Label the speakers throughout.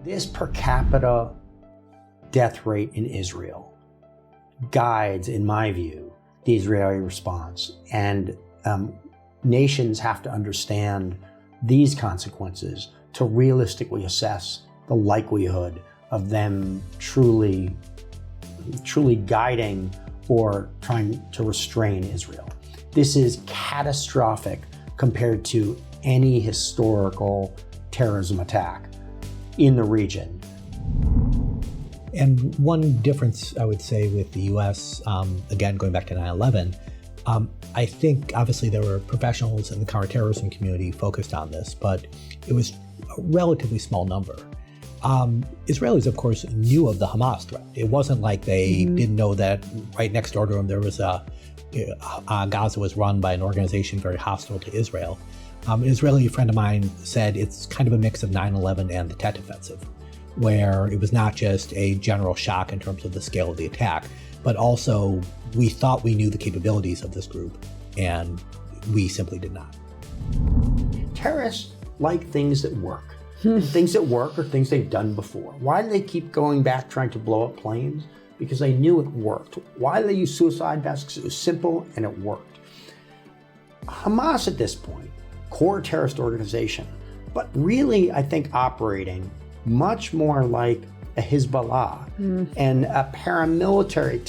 Speaker 1: This per capita death rate in Israel guides, in my view, the Israeli response. And nations have to understand these consequences to realistically assess the likelihood of them truly guiding or trying to restrain Israel. This is catastrophic compared to any historical terrorism attack in the region.
Speaker 2: And one difference, I would say, with the U.S., again, going back to 9/11, I think obviously there were professionals in the counterterrorism community focused on this, but it was a relatively small number. Israelis, of course, knew of the Hamas threat. It wasn't like they didn't know that right next door to them there was Gaza was run by an organization very hostile to Israel. An Israeli friend of mine said it's kind of a mix of 9/11 and the Tet Offensive, where it was not just a general shock in terms of the scale of the attack, but also we thought we knew the capabilities of this group, and we simply did not.
Speaker 1: Terrorists like things that work. Things that work are things they've done before. Why do they keep going back trying to blow up planes? Because they knew it worked. Why do they use suicide vests? Because it was simple and it worked. Hamas at this point, core terrorist organization, but really, I think, operating much more like a Hezbollah and a paramilitary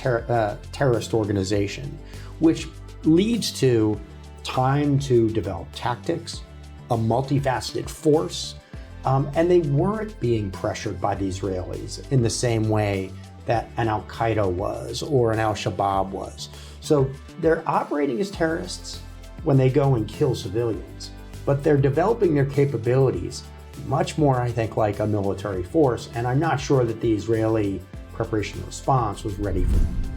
Speaker 1: terrorist organization, which leads to time to develop tactics, a multifaceted force, and they weren't being pressured by the Israelis in the same way that an Al-Qaeda was or an Al-Shabaab was. So they're operating as terrorists when they go and kill civilians, but they're developing their capabilities much more, I think, like a military force, and I'm not sure that the Israeli preparation and response was ready for them.